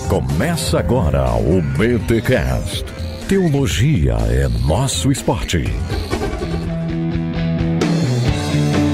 Começa agora o BTcast. Teologia é nosso esporte.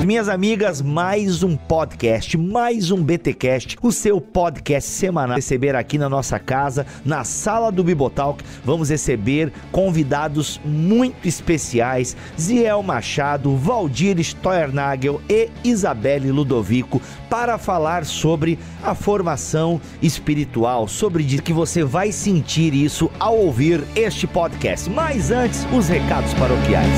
Minhas amigas, mais um podcast, mais um BTcast, o seu podcast semanal. Receber aqui na nossa casa, na sala do Bibotalk, vamos receber convidados muito especiais, Ziel Machado, Valdir Steuernagel e Isabelle Ludovico, para falar sobre a formação espiritual, sobre que você vai sentir isso ao ouvir este podcast. Mas antes, os recados paroquiais.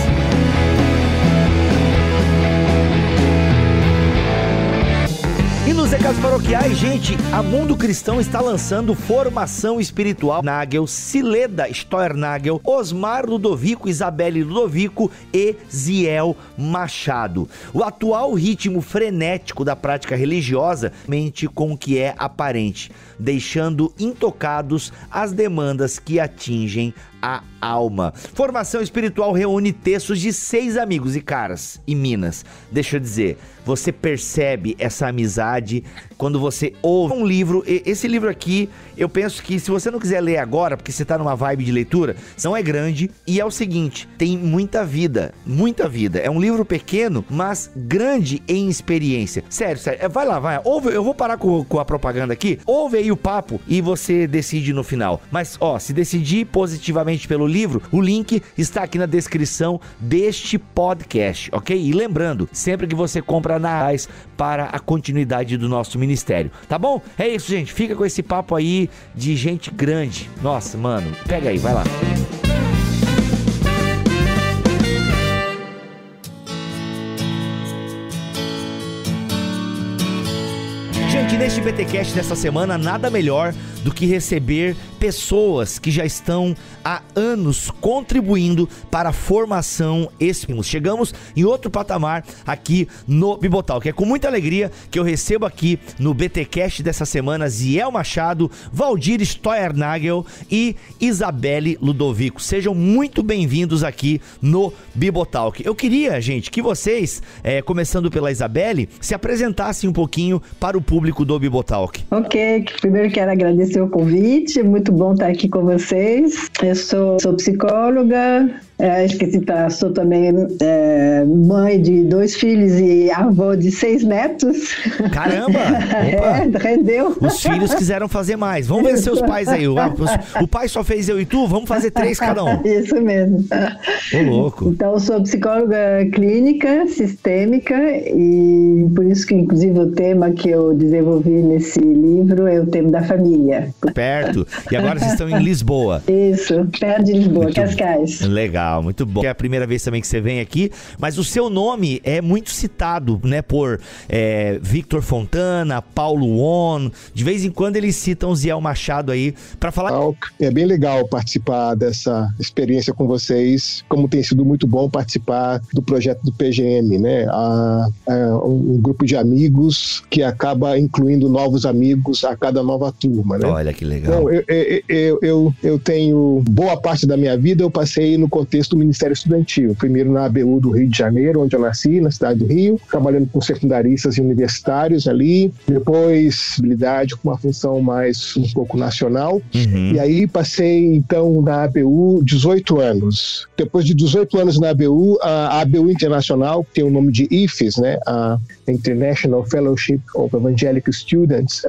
E nos recados paroquiais, gente, a Mundo Cristão está lançando formação espiritual. Nagel, Sileda Steuernagel, Osmar Ludovico, Isabelle Ludovico e Ziel Machado. O atual ritmo frenético da prática religiosa mente com o que é aparente, deixando intocados as demandas que atingem a alma. Formação espiritual reúne textos de 6 amigos e caras e minas. Deixa eu dizer, você percebe essa amizade quando você ouve um livro. Esse livro aqui, eu penso que se você não quiser ler agora, porque você tá numa vibe de leitura, não é grande e é o seguinte, tem muita vida, muita vida. É um livro pequeno, mas grande em experiência. Sério, vai lá, vai. Ouve, eu vou parar com a propaganda aqui, ouve aí o papo e você decide no final. Mas, se decidir positivamente pelo livro, o link está aqui na descrição deste podcast, ok? E lembrando, sempre que você compra na AIS para a continuidade do nosso ministério, tá bom? É isso, gente, fica com esse papo aí de gente grande. Nossa, mano, pega aí, vai lá. Gente, neste BTcast dessa semana, nada melhor do que receber pessoas que já estão há anos contribuindo para a formação espiritual. Chegamos em outro patamar aqui no Bibotalk. É com muita alegria que eu recebo aqui no BTcast dessa semana Ziel Machado, Valdir Steuernagel e Isabelle Ludovico. Sejam muito bem-vindos aqui no Bibotalk. Eu queria, gente, que vocês, começando pela Isabelle, se apresentassem um pouquinho para o público do Bibotalk. Ok, primeiro quero agradecer o convite, muito bom estar aqui com vocês. Eu sou psicóloga, sou também mãe de 2 filhos e avó de 6 netos. Caramba! Opa. Rendeu. Os filhos quiseram fazer mais. Vamos ver seus pais aí. O pai só fez eu e tu, vamos fazer 3 cada um. Isso mesmo. Ô, louco. Então, eu sou psicóloga clínica, sistêmica, e por isso que, inclusive, o tema que eu desenvolvi nesse livro é o tema da família. Perto. E agora vocês estão em Lisboa. Isso, perto de Lisboa, Cascais. Legal, muito bom. É a primeira vez também que você vem aqui, mas o seu nome é muito citado, né, por Victor Fontana, Paulo On. De vez em quando eles citam o Ziel Machado aí para falar. É bem legal participar dessa experiência com vocês, como tem sido muito bom participar do projeto do PGM, né? Um grupo de amigos que acaba incluindo novos amigos a cada nova turma, né? Olha que legal. Então, eu tenho boa parte da minha vida eu passei no contexto do Ministério Estudantil. Primeiro na ABU do Rio de Janeiro, onde eu nasci, na cidade do Rio, trabalhando com secundaristas e universitários ali. Depois, habilidade com uma função mais um pouco nacional. Uhum. E aí passei, então, na ABU 18 anos. Depois de 18 anos na ABU, a ABU Internacional, que tem o nome de IFES, né? A International Fellowship of Evangelical Students,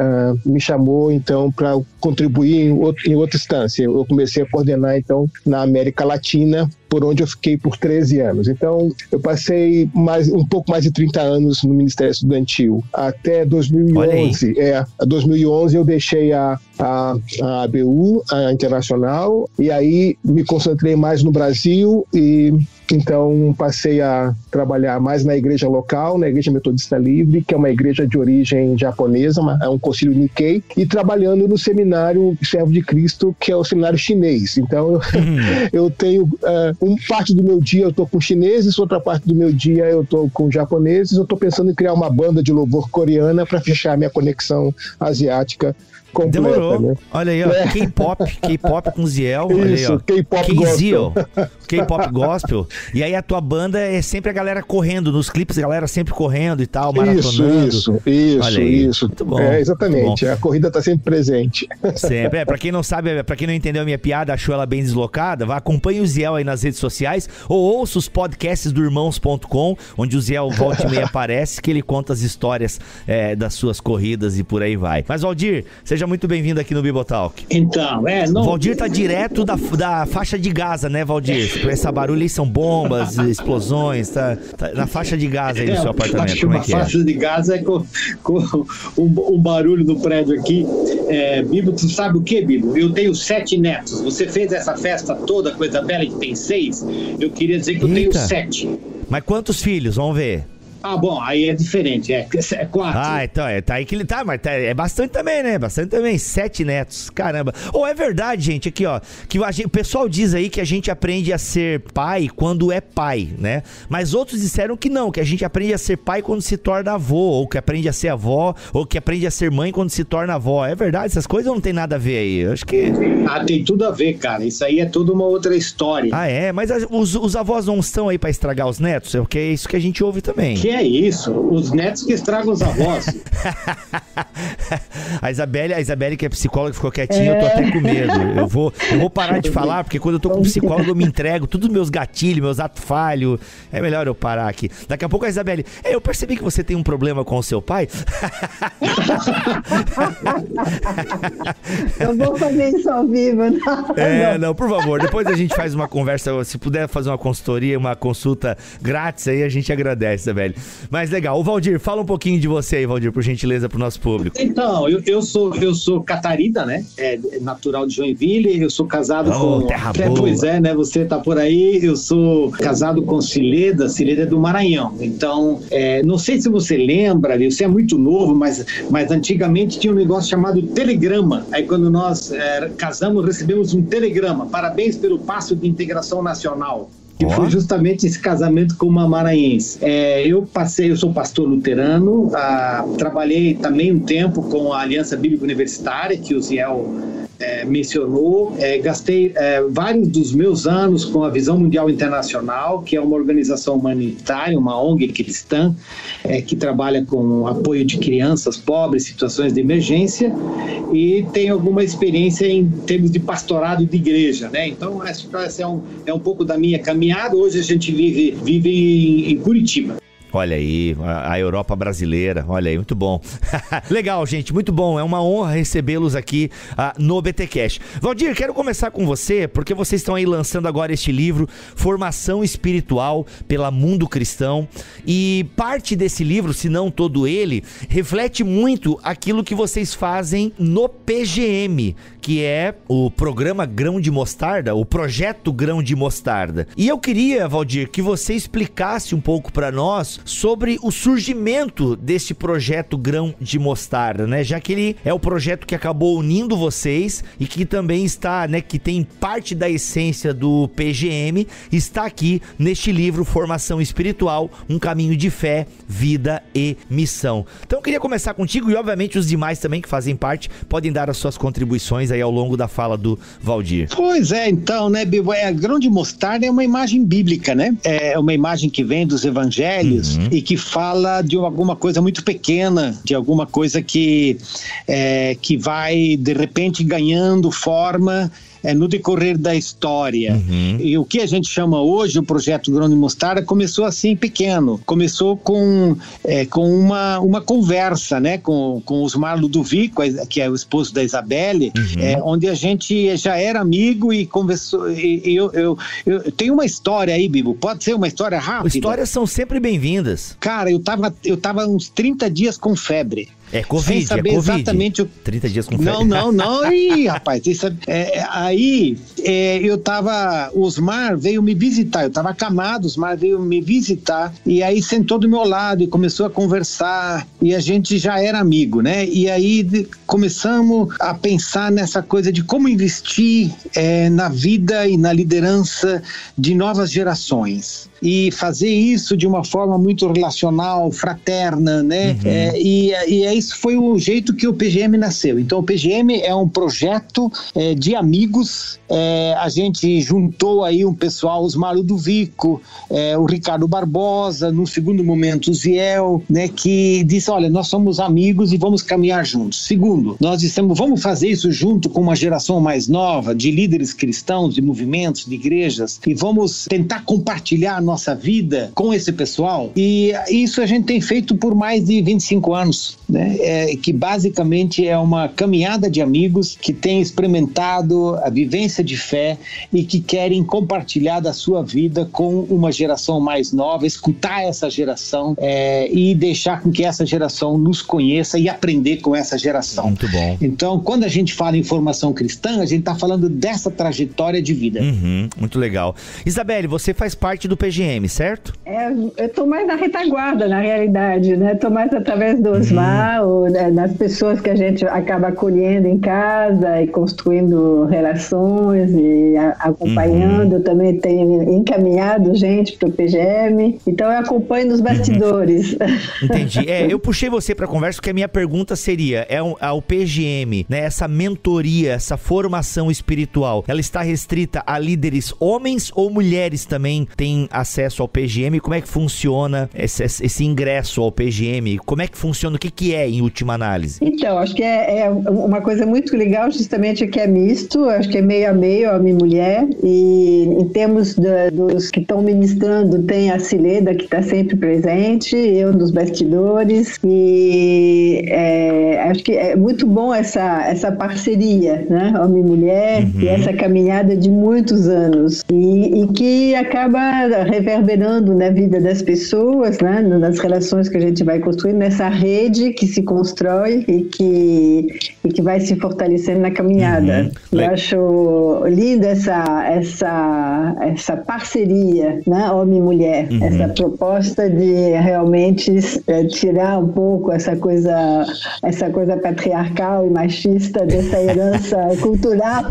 me chamou, então, para contribuir em outra instância. Eu comecei a coordenar, então, na América Latina, por onde eu fiquei por 13 anos. Então, eu passei um pouco mais de 30 anos no Ministério Estudantil. Até 2011. A 2011 eu deixei a ABU, a Internacional, e aí me concentrei mais no Brasil e então passei a trabalhar mais na igreja local, na Igreja Metodista Livre, que é uma igreja de origem japonesa, é um concílio Nikkei, e trabalhando no seminário Servo de Cristo, que é o seminário chinês. Então eu tenho parte do meu dia eu estou com chineses, outra parte do meu dia eu estou com japoneses. Eu estou pensando em criar uma banda de louvor coreana para fechar minha conexão asiática completa. Demorou. Né? Olha aí, ó, K-pop com Ziel. Olha Isso, aí, ó. K-pop K-Ziel. K-pop gospel, e aí a tua banda é sempre a galera correndo, nos clipes a galera sempre correndo e tal, maratonando. Isso. Muito bom. Exatamente, a corrida tá sempre presente. Sempre, pra quem não sabe, pra quem não entendeu a minha piada, achou ela bem deslocada, acompanhe o Ziel aí nas redes sociais, ou ouça os podcasts do Irmãos.com, onde o Ziel volta e meia aparece, que ele conta as histórias das suas corridas e por aí vai. Mas Valdir, seja muito bem-vindo aqui no Bibotalk. Então, O Valdir tá direto da faixa de Gaza, né, Valdir? Essa barulho aí são bombas, explosões, tá na faixa de Gaza aí do seu apartamento. Acho que uma faixa de Gaza é com um barulho no prédio aqui. Bibo, tu sabe o que, Bibo? Eu tenho 7 netos. Você fez essa festa toda com a Isabela, que tem 6. Eu queria dizer que eu tenho 7. Mas quantos filhos? Vamos ver. Bom, aí é diferente, é 4. Então, tá aí que ele tá, mas é bastante também, né? Bastante também, 7 netos, caramba. É verdade, gente, aqui, ó, que o pessoal diz aí que a gente aprende a ser pai quando é pai, né? Mas outros disseram que não, que a gente aprende a ser pai quando se torna avô, ou que aprende a ser avó, ou que aprende a ser mãe quando se torna avó. É verdade, essas coisas não tem nada a ver aí, eu acho que... tem tudo a ver, cara, isso aí é toda uma outra história. Mas os avós não estão aí pra estragar os netos? Porque é isso que a gente ouve também. Que é isso? Os netos que estragam os avós. A Isabelle, que é psicóloga, ficou quietinha, eu tô até com medo. Eu vou parar de falar, porque quando eu tô com psicólogo eu me entrego, todos os meus gatilhos, meus atos falhos. É melhor eu parar aqui. Daqui a pouco a Isabelle, eu percebi que você tem um problema com o seu pai. Eu vou fazer isso ao vivo. Não, por favor, depois a gente faz uma conversa, se puder fazer uma consultoria, uma consulta grátis aí, a gente agradece, Isabelle. Mas legal. O Valdir, fala um pouquinho de você aí, Valdir, por gentileza, pro nosso público. Então, eu sou catarina, né? Natural de Joinville, eu sou casado com... Terra boa. Pois é, né? Você tá por aí, eu sou casado com Cileda é do Maranhão. Então, não sei se você lembra, você é muito novo, mas antigamente tinha um negócio chamado telegrama. Aí quando nós casamos, recebemos um telegrama. Parabéns pelo passo de integração nacional. Que foi justamente esse casamento com uma maranhense. Eu sou pastor luterano, trabalhei também um tempo com a Aliança Bíblica Universitária, que o Ziel mencionou. Gastei vários dos meus anos com a Visão Mundial Internacional, que é uma organização humanitária, uma ONG cristã, que trabalha com apoio de crianças pobres, situações de emergência, e tenho alguma experiência em termos de pastorado de igreja, né? Então, essa é um pouco da minha caminhada. Hoje a gente vive em Curitiba. Olha aí, a Europa brasileira, olha aí, muito bom. Legal, gente, muito bom, é uma honra recebê-los aqui no BTcast. Valdir, quero começar com você, porque vocês estão aí lançando agora este livro, Formação Espiritual pela Mundo Cristão, e parte desse livro, se não todo ele, reflete muito aquilo que vocês fazem no PGM, que é o Programa Grão de Mostarda, o Projeto Grão de Mostarda. E eu queria, Valdir, que você explicasse um pouco para nós sobre o surgimento desse projeto Grão de Mostarda, né? Já que ele é o projeto que acabou unindo vocês e que também está, né, que tem parte da essência do PGM, está aqui neste livro Formação Espiritual, um caminho de fé, vida e missão. Então eu queria começar contigo e obviamente os demais também que fazem parte podem dar as suas contribuições aí ao longo da fala do Valdir. Pois é, então, né, Bibo, Grão de Mostarda é uma imagem bíblica, né? É uma imagem que vem dos evangelhos, e que fala de alguma coisa muito pequena, de alguma coisa que vai, de repente, ganhando forma no decorrer da história. E o que a gente chama hoje o projeto Grão de Mostarda começou assim pequeno, começou com uma conversa, né, com o Osmar Ludovico, que é o esposo da Isabelle, onde a gente já era amigo e conversou. Eu tenho uma história aí, Bibo, pode ser uma história rápida? Histórias são sempre bem-vindas. Cara, eu tava uns 30 dias com febre. É Covid, sem saber exatamente 30 dias com febre. Não. Ih, rapaz, aí o Osmar veio me visitar, eu estava acamado, o Osmar veio me visitar, e aí sentou do meu lado e começou a conversar, e a gente já era amigo, né? E aí começamos a pensar nessa coisa de como investir na vida e na liderança de novas gerações. E fazer isso de uma forma muito relacional, fraterna, né? Isso foi o jeito que o PGM nasceu. Então o PGM é um projeto de amigos a gente juntou aí um pessoal, Osmar Ludovico, o Ricardo Barbosa, no segundo momento o Ziel, né, que disse, olha, nós somos amigos e vamos caminhar juntos. Segundo, nós dissemos, vamos fazer isso junto com uma geração mais nova, de líderes cristãos, de movimentos, de igrejas, e vamos tentar compartilhar a nossa vida com esse pessoal. E isso a gente tem feito por mais de 25 anos, né? Que basicamente é uma caminhada de amigos que têm experimentado a vivência de fé e que querem compartilhar da sua vida com uma geração mais nova, escutar essa geração e deixar com que essa geração nos conheça e aprender com essa geração. Muito bom. Então, quando a gente fala em formação cristã, a gente está falando dessa trajetória de vida. Muito legal. Isabelle, você faz parte do PGM, certo? Eu estou mais na retaguarda, na realidade, né? Estou mais através do Osmar, das pessoas que a gente acaba acolhendo em casa e construindo relações e acompanhando. Eu também tenho encaminhado gente para o PGM, então eu acompanho nos bastidores. Entendi. Eu puxei você para a conversa porque a minha pergunta seria, o PGM, né, essa mentoria, essa formação espiritual, ela está restrita a líderes homens ou mulheres também têm acesso ao PGM? Como é que funciona esse ingresso ao PGM? Como é que funciona? O que é, em última análise? Então, acho que é uma coisa muito legal, justamente que é misto, acho que é meio a meio, homem e mulher, e em termos dos que estão ministrando, tem a Cileda, que está sempre presente, eu nos bastidores, e acho que é muito bom essa parceria, né, homem e mulher, e essa caminhada de muitos anos, e que acaba reverberando na vida das pessoas, né, nas relações que a gente vai construindo, nessa rede que se constrói e que vai se fortalecendo na caminhada. Eu acho linda essa parceria, né, homem e mulher, essa proposta de realmente tirar um pouco essa coisa patriarcal e machista dessa herança cultural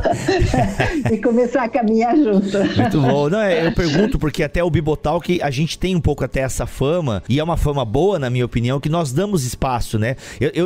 e começar a caminhar junto. Muito bom. Não, eu pergunto porque até o Bibotalk a gente tem um pouco até essa fama, e é uma fama boa, na minha opinião, que nós damos espaço, né?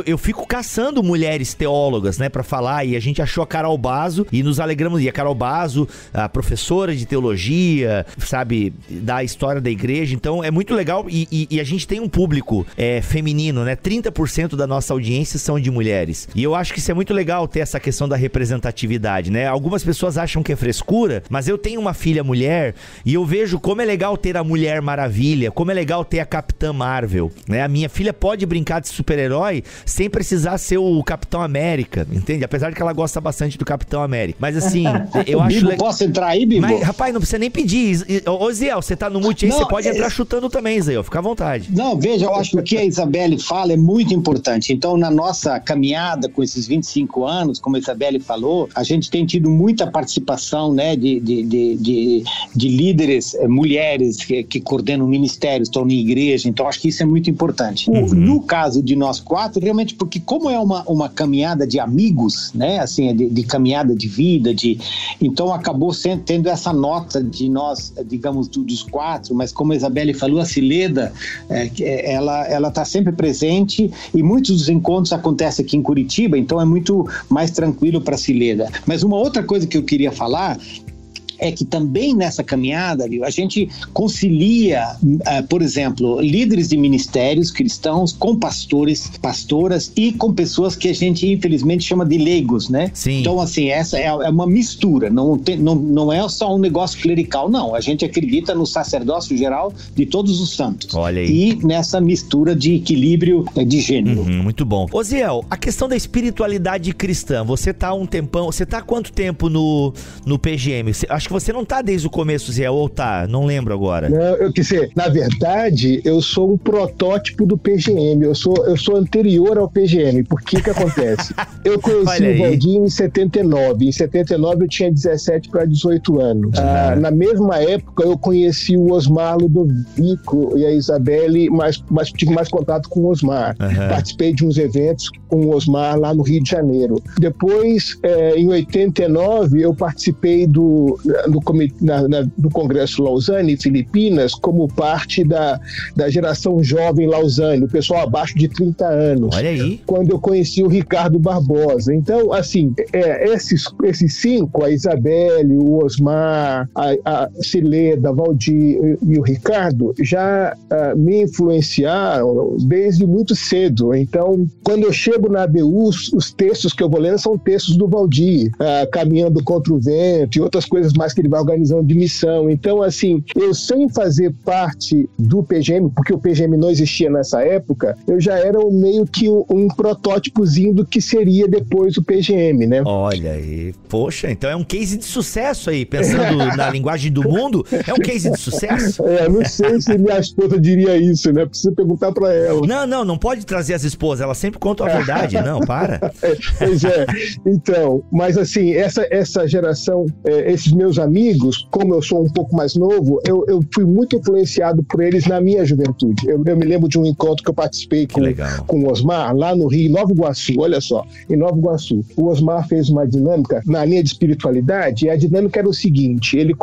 Eu fico caçando mulheres teólogas, né, pra falar, e a gente achou a Carol Bazo e nos alegramos. E a Carol Bazo, a professora de teologia, sabe, da história da igreja. Então é muito legal, e a gente tem um público feminino, né? 30% da nossa audiência são de mulheres. E eu acho que isso é muito legal, ter essa questão da representatividade, né? Algumas pessoas acham que é frescura, mas eu tenho uma filha mulher e eu vejo como é legal ter a Mulher Maravilha, como é legal ter a Capitã Marvel, né? A minha filha pode brincar de super-herói sem precisar ser o Capitão América, entende? Apesar de que ela gosta bastante do Capitão América. Mas assim, eu acho legal. Posso entrar aí, Bibo? Mas, rapaz, não precisa nem pedir. Ô, Ziel, você tá no mute aí, você pode entrar chutando também, Ziel. Fica à vontade. Não, veja, eu acho que o que a Isabelle fala é muito importante. Então, na nossa caminhada com esses 25 anos, como a Isabelle falou, a gente tem tido muita participação, né, de líderes, mulheres que coordenam ministérios, estão na igreja. Então, acho que isso é muito importante. No caso de nós quatro, realmente, porque como é uma caminhada de amigos, né, assim, de caminhada de vida, então acabou tendo essa nota de nós, digamos, dos quatro, mas como a Isabelle falou, a Cileda, ela está sempre presente, e muitos dos encontros acontecem aqui em Curitiba, então é muito mais tranquilo para a Cileda. Mas uma outra coisa que eu queria falar é que também nessa caminhada, a gente concilia, por exemplo, líderes de ministérios cristãos com pastores, pastoras e com pessoas que a gente infelizmente chama de leigos, né? Sim. Então, assim, essa é uma mistura, não é só um negócio clerical, não. A gente acredita no sacerdócio geral de todos os santos. Olha aí. E nessa mistura de equilíbrio de gênero. Muito bom. Ô, Ziel, a questão da espiritualidade cristã, você tá há um tempão, você tá há quanto tempo no PGM? Acho que você não tá desde o começo, Zé, ou tá? Não lembro agora. Não, eu quer dizer, na verdade, eu sou um protótipo do PGM, eu sou anterior ao PGM, porque que acontece? Eu conheci o Vandinho em 79, em 79 eu tinha 17 para 18 anos. Na mesma época eu conheci o Osmar Ludovico e a Isabelle, mas tive mais contato com o Osmar. Participei de uns eventos com o Osmar lá no Rio de Janeiro. Depois, em 89, eu participei no Congresso Lausanne, Filipinas, como parte da geração jovem Lausanne, o pessoal abaixo de 30 anos. Olha aí. Quando eu conheci o Ricardo Barbosa. Então, assim, esses 5, a Isabelle, o Osmar, a Cileda, Valdir e o Ricardo, já me influenciaram desde muito cedo. Então, quando eu chego na ABU, os textos que eu vou lendo são textos do Valdir, Caminhando contra o Vento e outras coisas mais que ele vai organizando de missão. Então, assim, eu sem fazer parte do PGM, porque o PGM não existia nessa época, eu já era meio que um protótipozinho do que seria depois o PGM, né? Olha aí, poxa, então é um case de sucesso aí, pensando na linguagem do mundo, é um case de sucesso? Não sei se minha esposa diria isso, né? Preciso perguntar pra ela. Não pode trazer as esposas, elas sempre contam a verdade, não, para. Pois é, então, mas assim, essa geração, esses meus amigos, como eu sou um pouco mais novo, eu fui muito influenciado por eles na minha juventude. Eu me lembro de um encontro que eu participei com o Osmar, lá no Rio, em Nova Iguaçu, olha só, em Nova Iguaçu. O Osmar fez uma dinâmica na linha de espiritualidade, e a dinâmica era o seguinte, ele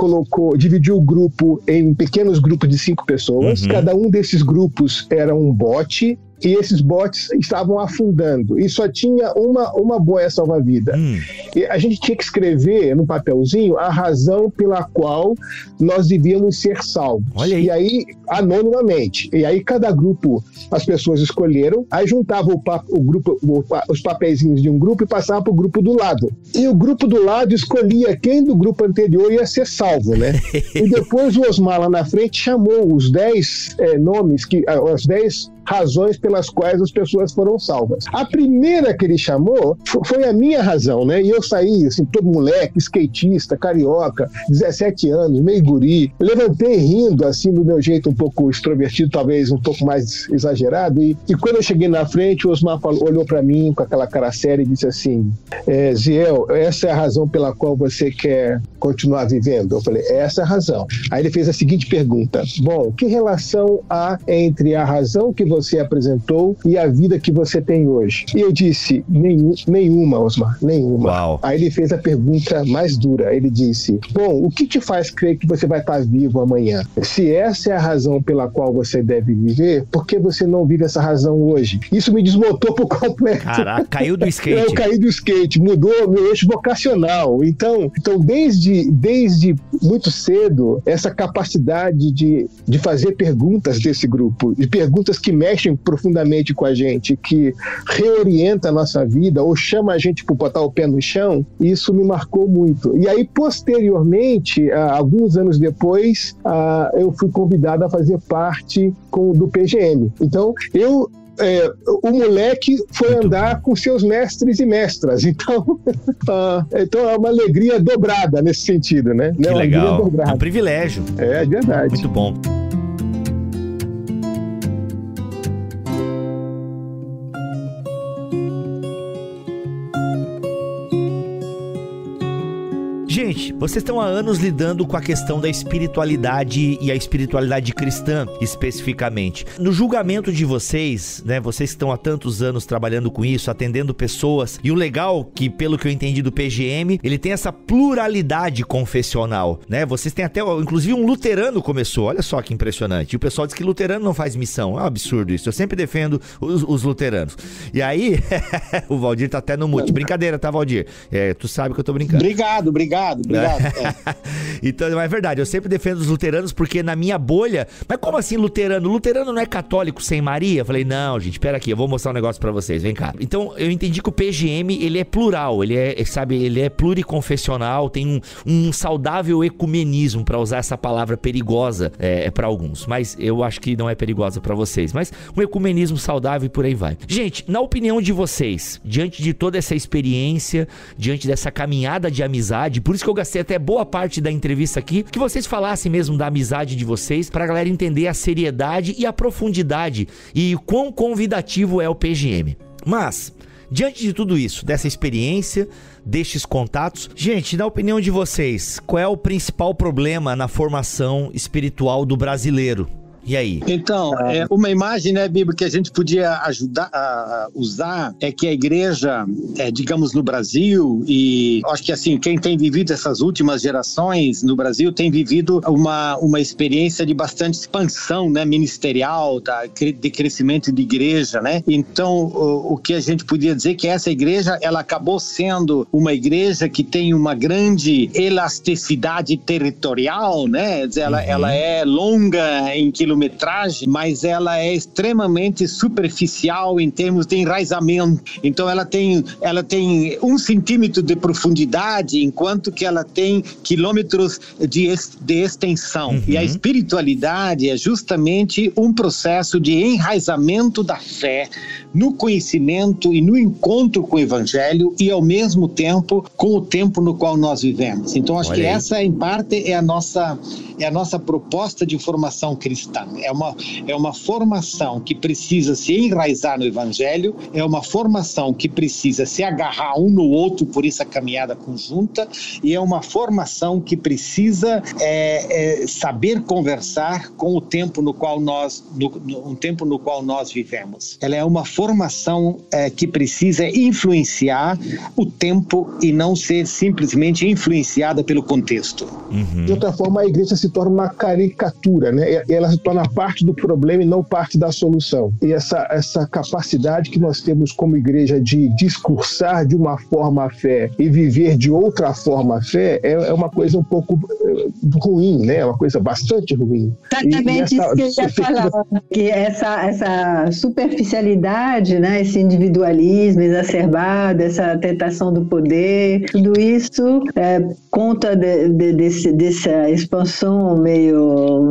dividiu o grupo em pequenos grupos de 5 pessoas, cada um desses grupos era um bote, e esses botes estavam afundando e só tinha uma boia salva-vida. E a gente tinha que escrever no papelzinho a razão pela qual nós devíamos ser salvos. Olha aí. E aí, anonimamente. E aí, cada grupo, as pessoas escolheram, aí juntava o grupo, os papeizinhos de um grupo e passava para o grupo do lado. E o grupo do lado escolhia quem do grupo anterior ia ser salvo, né? E depois o Osmar lá na frente chamou os 10 nomes, as 10 razões pelas quais as pessoas foram salvas. A primeira que ele chamou foi a minha razão, né? E eu saí, assim, todo moleque, skatista, carioca, 17 anos, meio guri. Levantei rindo, assim, do meu jeito um pouco extrovertido, talvez um pouco mais exagerado. E quando eu cheguei na frente, o Osmar olhou para mim com aquela cara séria e disse assim, Ziel, essa é a razão pela qual você quer continuar vivendo? Eu falei, essa é a razão. Aí ele fez a seguinte pergunta, bom, que relação há entre a razão que você apresentou e a vida que você tem hoje? E eu disse, nenhuma, Osmar, nenhuma. Uau. Aí ele fez a pergunta mais dura, ele disse, bom, o que te faz crer que você vai estar vivo amanhã? Se essa é a razão pela qual você deve viver, por que você não vive essa razão hoje? Isso me desmontou por completo. Caraca, caiu do skate. Eu caí do skate, mudou meu eixo vocacional. Então desde muito cedo, essa capacidade de fazer perguntas desse grupo, de perguntas que mexem profundamente com a gente, que reorienta a nossa vida ou chama a gente para botar o pé no chão, isso me marcou muito. E aí, posteriormente, alguns anos depois, eu fui convidado a fazer parte do PGM. Então, o moleque foi andar com seus mestres e mestras. Então é uma alegria dobrada nesse sentido, né? Que legal. É um privilégio. É verdade. Muito bom. Gente, vocês estão há anos lidando com a questão da espiritualidade e a espiritualidade cristã, especificamente. No julgamento de vocês, né, vocês que estão há tantos anos trabalhando com isso, atendendo pessoas, e o legal que, pelo que eu entendi do PGM, ele tem essa pluralidade confessional, né? Vocês têm até, inclusive um luterano começou, olha só que impressionante. E o pessoal diz que luterano não faz missão, é um absurdo isso, eu sempre defendo os luteranos. E aí, o Valdir tá até no mute. Brincadeira, tá, Valdir? Tu sabe que eu tô brincando. Obrigado. Então, é verdade, eu sempre defendo os luteranos porque na minha bolha, mas como assim luterano? Luterano não é católico sem Maria? Eu falei, não, gente, pera aqui, eu vou mostrar um negócio pra vocês, vem cá. Então, eu entendi que o PGM, ele é plural, ele é pluriconfessional, tem um saudável ecumenismo, pra usar essa palavra perigosa pra alguns, mas eu acho que não é perigosa pra vocês, mas um ecumenismo saudável e por aí vai. Gente, na opinião de vocês, diante de toda essa experiência, diante dessa caminhada de amizade, por isso que eu gastei até boa parte da entrevista aqui, que vocês falassem mesmo da amizade de vocês, pra galera entender a seriedade e a profundidade e o quão convidativo é o PGM. Mas, diante de tudo isso, dessa experiência, destes contatos, gente, na opinião de vocês, qual é o principal problema na formação espiritual do brasileiro? E aí? Então, uma imagem, né, Bíblia, que a gente podia ajudar a usar é que a igreja, digamos, no Brasil, e acho que assim, quem tem vivido essas últimas gerações no Brasil tem vivido uma experiência de bastante expansão, né, ministerial, de crescimento de igreja, né? Então, o que a gente podia dizer que essa igreja, ela acabou sendo uma igreja que tem uma grande elasticidade territorial, né? Ela é longa em quilometragem, mas ela é extremamente superficial em termos de enraizamento. Então, ela tem 1 centímetro de profundidade, enquanto que ela tem quilômetros de extensão. E a espiritualidade é justamente um processo de enraizamento da fé no conhecimento e no encontro com o Evangelho e, ao mesmo tempo, com o tempo no qual nós vivemos. Então, acho que essa, em parte, é a nossa proposta de formação cristã. É uma formação que precisa se enraizar no Evangelho, é uma formação que precisa se agarrar um no outro, por isso a caminhada conjunta, e é uma formação que precisa saber conversar com o tempo no qual nós vivemos. Ela é uma formação que precisa influenciar o tempo e não ser simplesmente influenciada pelo contexto. De outra forma, a igreja se torna uma caricatura, né? Ela se torna parte do problema e não parte da solução. E essa capacidade que nós temos como igreja de discursar de uma forma a fé e viver de outra forma a fé é uma coisa um pouco ruim, né? É uma coisa bastante ruim. Exatamente isso que eu ia falar, que essa superficialidade, né? Esse individualismo exacerbado, essa tentação do poder, tudo isso conta dessa expansão meio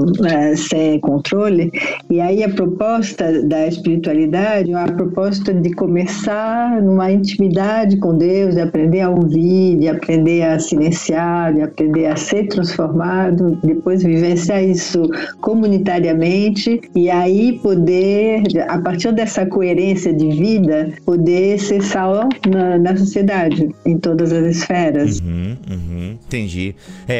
sem controle. E aí a proposta da espiritualidade é uma proposta de começar numa intimidade com Deus, de aprender a ouvir, de aprender a silenciar, de aprender a ser transformado, depois vivenciar isso comunitariamente e aí poder, a partir dessa coerência de vida, poder ser sal na sociedade, em todas as esferas. Entendi.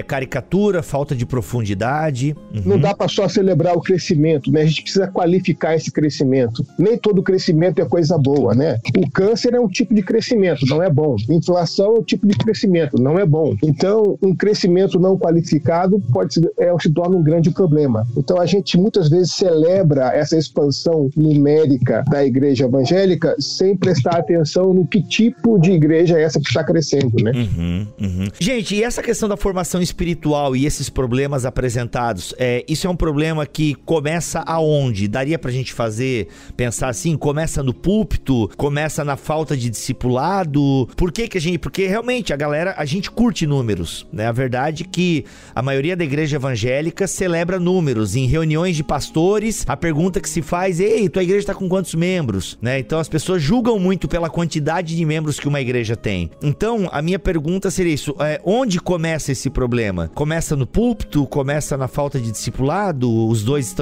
Caricatura, falta de profundidade. Não dá para só celebrar o crescimento, né? A gente precisa qualificar esse crescimento. Nem todo crescimento é coisa boa, né? O câncer é um tipo de crescimento, não é bom. Inflação é um tipo de crescimento, não é bom. Então, um crescimento não qualificado se torna um grande problema. Então, a gente muitas vezes celebra essa expansão numérica da igreja evangélica sem prestar atenção no que tipo de igreja é essa que está crescendo, né? Gente, e essa questão da formação espiritual e esses problemas apresentados, isso é um problema que começa aonde? Daria pra gente pensar assim, começa no púlpito, começa na falta de discipulado? Porque realmente a gente curte números, né? A verdade é que a maioria da igreja evangélica celebra números. Em reuniões de pastores, a pergunta que se faz, ei, tua igreja tá com quantos membros? Né? Então as pessoas julgam muito pela quantidade de membros que uma igreja tem. Então, a minha pergunta seria isso, onde começa esse problema? Começa no púlpito? Começa na falta de discipulado? Os dois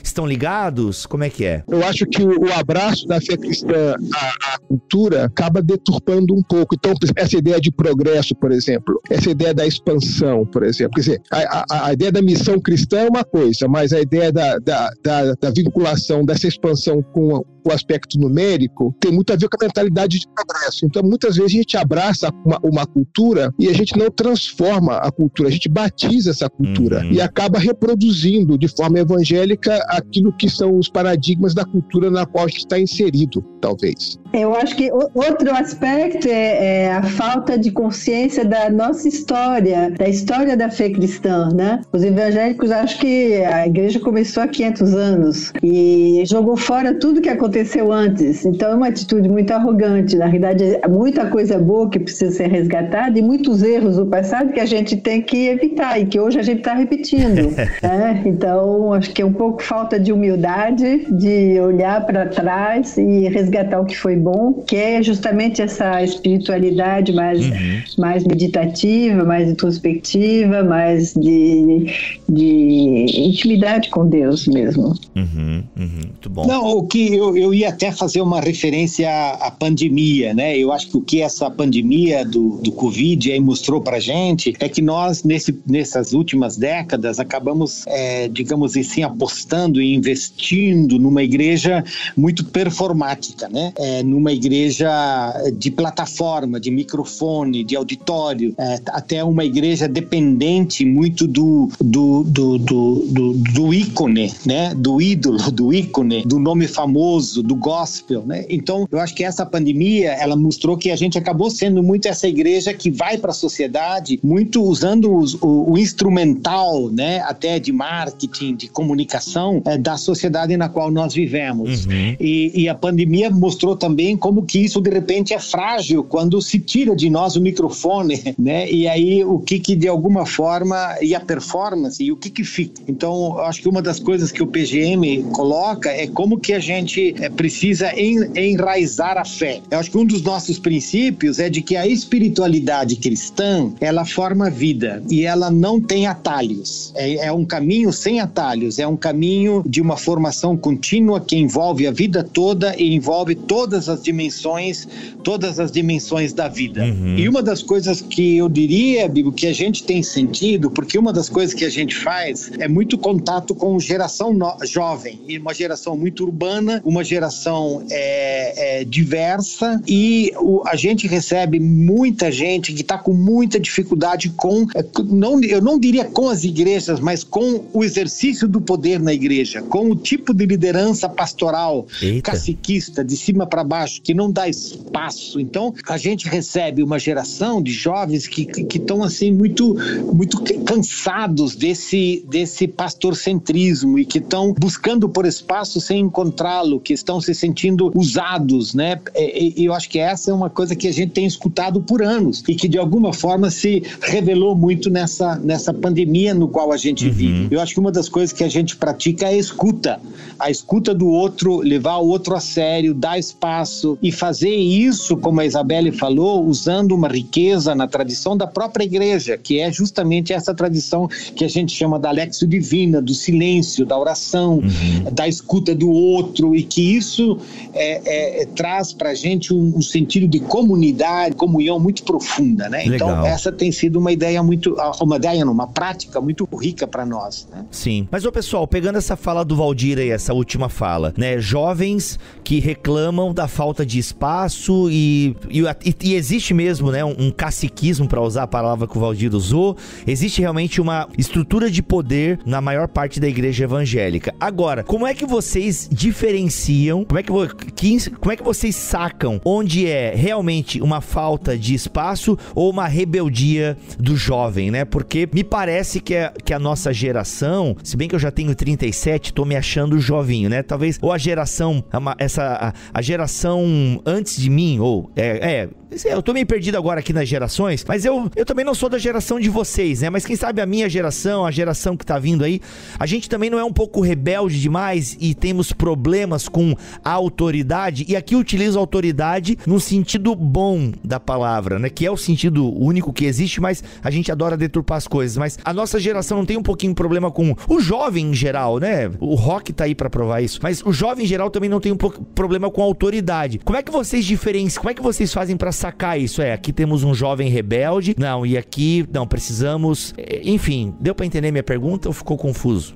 estão ligados? Como é que é? Eu acho que o abraço da fé cristã à cultura acaba deturpando um pouco. Então, essa ideia de progresso, por exemplo, essa ideia da expansão, por exemplo, quer dizer, a ideia da missão cristã é uma coisa, mas a ideia da vinculação dessa expansão com o aspecto numérico tem muito a ver com a mentalidade de progresso. Então, muitas vezes a gente abraça uma cultura e a gente não transforma a cultura, a gente batiza essa cultura e acaba reproduzindo de forma evangélica aquilo que são os paradigmas da cultura na qual a gente está inserido, talvez. Eu acho que outro aspecto é a falta de consciência da nossa história, da história da fé cristã, né? Os evangélicos acham que a igreja começou há 500 anos e jogou fora tudo que aconteceu antes. Então é uma atitude muito arrogante. Na realidade, é muita coisa boa que precisa ser resgatada e muitos erros do passado que a gente tem que evitar e que hoje a gente está repetindo. Né? Então, acho que é um pouco falta de humildade, de olhar para trás e resgatar o que foi bom, que é justamente essa espiritualidade mais meditativa, mais introspectiva, mais de intimidade com Deus mesmo. Muito bom. Não, o que eu ia até fazer uma referência à pandemia, né? Eu acho que o que essa pandemia do Covid aí mostrou pra gente é que nós, nessas últimas décadas, acabamos digamos assim, apostando e investindo numa igreja muito performática, né? Numa igreja de plataforma, de microfone, de auditório, até uma igreja dependente muito do ícone, né? Do ídolo, do ícone, do nome famoso, do gospel, né? Então, eu acho que essa pandemia, ela mostrou que a gente acabou sendo muito essa igreja que vai para a sociedade, muito usando o instrumental, né? Até de marketing, de comunicação da sociedade na qual nós vivemos. E a pandemia mostrou também como que isso, de repente, é frágil quando se tira de nós o microfone, né? E aí, o que de alguma forma, e a performance, e o que fica. Então, eu acho que uma das coisas que o PGM coloca é como que a gente precisa enraizar a fé. Eu acho que um dos nossos princípios é de que a espiritualidade cristã, ela forma a vida e ela não tem atalhos. É um caminho sem atalhos, é um caminho de uma formação contínua que envolve a vida toda e envolve todas as dimensões da vida. E uma das coisas que eu diria, Bibo, que a gente tem sentido, porque uma das coisas que a gente faz é muito contato com geração jovem, e uma geração muito urbana, uma geração diversa, e a gente recebe muita gente que está com muita dificuldade eu não diria com as igrejas, mas com o exercício do poder na igreja, com o tipo de liderança pastoral, caciquista, de cima para baixo, que não dá espaço. Então, a gente recebe uma geração de jovens que estão assim muito, muito cansados desse pastorcentrismo e que estão buscando por espaço sem encontrá-lo, que estão se sentindo usados, né? E eu acho que essa é uma coisa que a gente tem escutado por anos e que de alguma forma se revelou muito nessa pandemia no qual a gente vive. Eu acho que uma das coisas que a gente pratica é a escuta do outro, levar o outro a sério, dar espaço e fazer isso, como a Isabelle falou, usando uma riqueza na tradição da própria igreja, que é justamente essa tradição que a gente chama da Lectio Divina, do silêncio, da oração, da escuta do outro, e que isso traz pra gente um sentido de comunidade, comunhão muito profunda, né? Legal. Então essa tem sido uma prática muito rica para nós, né? Sim. Mas, pessoal, pegando essa fala do Valdir aí, essa última fala, né? Jovens que reclamam da falta de espaço e existe mesmo, né? Um caciquismo, para usar a palavra que o Valdir usou. Existe realmente uma estrutura de poder na maior parte da igreja evangélica. Agora, como é que vocês diferenciam, como é que vocês sacam onde é realmente uma falta de espaço ou uma rebeldia do jovem, né? Porque me parece que a nossa geração, se bem que eu já tenho 37, tô me achando jovinho, né? Talvez, ou a geração antes de mim, ou eu tô meio perdido agora aqui nas gerações, mas eu também não sou da geração de vocês, né? Mas quem sabe a minha geração, a geração que tá vindo aí, a gente também não é um pouco rebelde demais e temos problemas com a autoridade, e aqui eu utilizo a autoridade no sentido bom da palavra, né? Que é o sentido único que existe, mas a gente adora deturpar as coisas. Mas a nossa geração não tem um pouquinho problema com o jovem em geral, né? O Rock tá aí pra provar isso, mas o jovem em geral também não tem um pouco problema com a autoridade. Como é que vocês diferenciam? Como é que vocês fazem pra sacar isso? Aqui temos um jovem rebelde, e aqui, precisamos... Enfim, deu pra entender minha pergunta ou ficou confuso?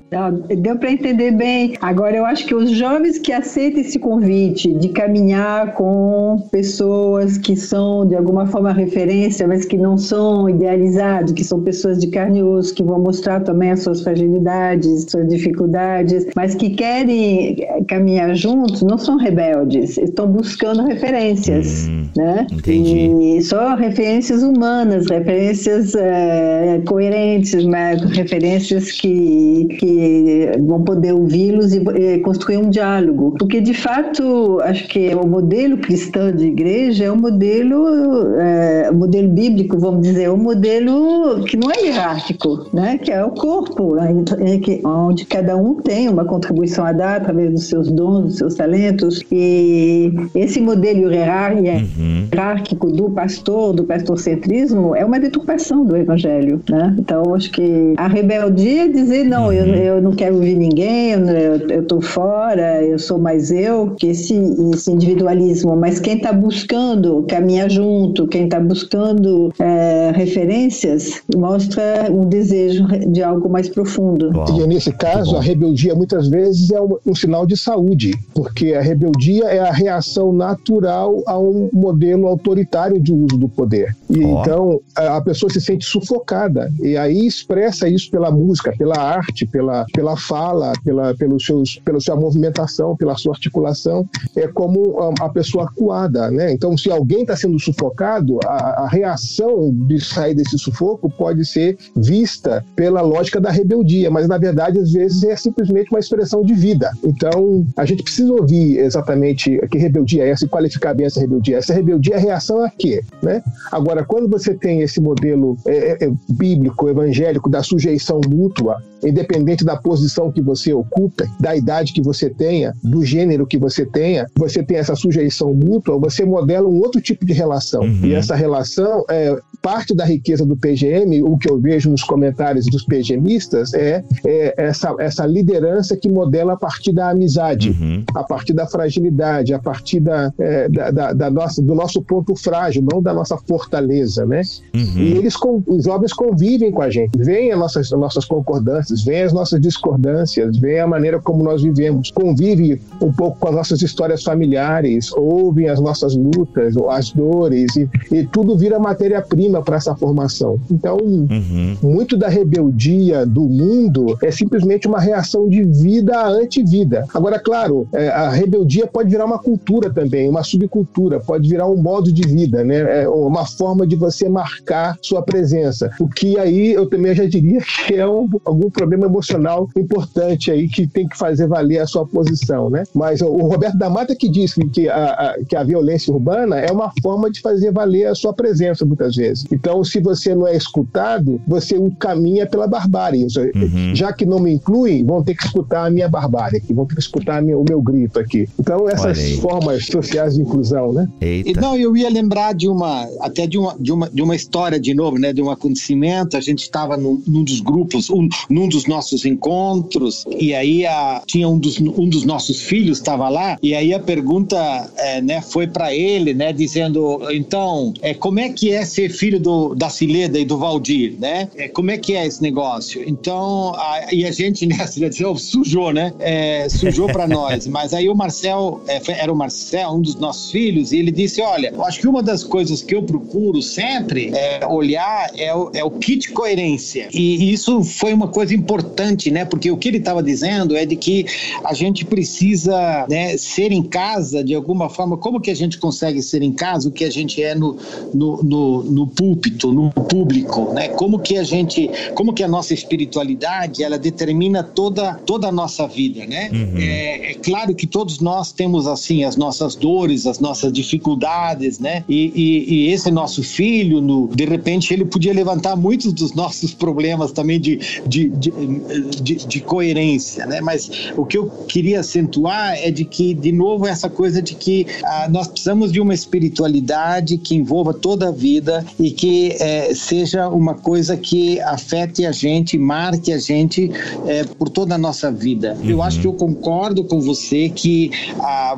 Deu pra entender bem. Agora, eu acho que os jovens que aceitam esse convite de caminhar com pessoas que são, de alguma forma, referência, mas que não são idealizados, que são pessoas de carne e osso, que vão mostrar também as suas fragilidades, suas dificuldades, mas que querem caminhar juntos, não são rebeldes, estão buscando referências, né? Entendi. E só referências humanas, referências coerentes, mas referências que vão poder ouvi-los e construir um diálogo. Porque, de fato, acho que o modelo cristão de igreja é um modelo bíblico, vamos dizer, um modelo que não é hierárquico, né? Que é o corpo, onde cada um tem uma contribuição a dar através dos seus dons, dos seus talentos. E esse modelo hierárquico do pastorcentrismo, é uma deturpação do evangelho, né? Então, acho que a rebeldia é dizer, não, eu não quero ouvir ninguém, eu estou fora, eu sou mais eu, que esse individualismo. Mas quem está buscando caminhar junto, quem está buscando buscando referências, mostra um desejo de algo mais profundo. E nesse caso, a rebeldia muitas vezes é um sinal de saúde, porque a rebeldia é a reação natural a um modelo autoritário de uso do poder. E então a pessoa se sente sufocada, e aí expressa isso pela música, pela arte, pela fala, pela sua movimentação, pela sua articulação. É como a pessoa acuada, né? Então, se alguém está sendo sufocado, a reação de sair desse sufoco pode ser vista pela lógica da rebeldia, mas na verdade às vezes é simplesmente uma expressão de vida. Então a gente precisa ouvir exatamente que rebeldia é essa e qualificar bem essa rebeldia. Essa rebeldia é reação a quê? Né? Agora, quando você tem esse modelo bíblico, evangélico, da sujeição mútua, independente da posição que você ocupa, da idade que você tenha, do gênero que você tem essa sujeição mútua, você modela um outro tipo de relação. E essa relação parte da riqueza do PGM, o que eu vejo nos comentários dos PGMistas, é essa liderança que modela a partir da amizade, a partir da fragilidade, a partir do nosso ponto frágil, não da nossa fortaleza, né? E os jovens convivem com a gente, veem as nossas concordâncias, veem as nossas discordâncias, veem a maneira como nós vivemos, convivem um pouco com as nossas histórias familiares, ouvem as nossas lutas, as dores, e tudo vira matéria-prima para essa formação. Então, muito da rebeldia do mundo é simplesmente uma reação de vida à antivida. Agora, claro, a rebeldia pode virar uma cultura também, uma subcultura, pode virar um modo de vida, né? Uma forma de você marcar sua presença. O que aí eu também já diria que é algum problema emocional importante aí que tem que fazer valer a sua posição, né? Mas o Roberto da Mata que diz que a violência urbana é uma forma de fazer valer a sua presença, muitas vezes. Então, se você não é escutado, você caminha pela barbárie. Já que não me incluem, vão ter que escutar a minha barbárie aqui, vão ter que escutar o meu grito aqui. Então, essas formas sociais de inclusão, né? Não, eu ia lembrar de uma história de novo, né? De um acontecimento. A gente estava num dos grupos, num dos nossos encontros, e aí tinha um dos nossos filhos estava lá, e aí a pergunta né, foi para ele, né? Dizendo, então, como é que é ser filho da Cileda e do Valdir, né? Como é que é esse negócio? Então, e a gente, né, a Cileda sujou, né? Sujou para nós. Mas aí o Marcel, era o Marcel, um dos nossos filhos, e ele disse, olha, eu acho que uma das coisas que eu procuro sempre olhar é o kit coerência. E isso foi uma coisa importante, né? Porque o que ele estava dizendo é de que a gente precisa, né, ser em casa de alguma forma. Como que a gente consegue ser em casa o que a gente é no púlpito, no público, né? Como que a nossa espiritualidade ela determina toda a nossa vida, né? É claro que todos nós temos assim as nossas dores, as nossas dificuldades, né? E esse nosso filho, de repente, ele podia levantar muitos dos nossos problemas também de coerência, né? Mas o que eu queria acentuar é de que, de novo, essa coisa de que nós precisamos de uma espiritualidade que envolva toda a vida e que seja uma coisa que afete a gente, marque a gente por toda a nossa vida. Eu acho que eu concordo com você que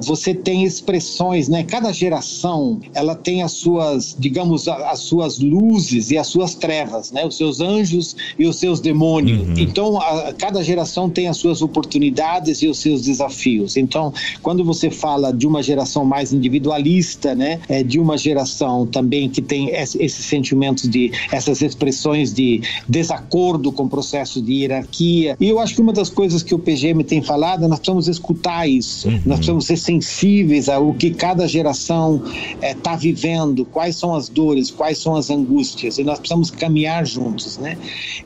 você tem expressões, né? Cada geração, ela tem as suas, digamos, as suas luzes e as suas trevas, né? Os seus anjos e os seus demônios. Então, cada geração tem as suas oportunidades e os seus desafios. Então, quando você fala de uma geração mais individualista, né? De uma geração também que tem esses sentimentos essas expressões de desacordo com o processo de hierarquia. E eu acho que uma das coisas que o PGM tem falado, nós precisamos escutar isso. Nós precisamos ser sensíveis ao que cada geração está vivendo, quais são as dores, quais são as angústias, e nós precisamos caminhar juntos, né?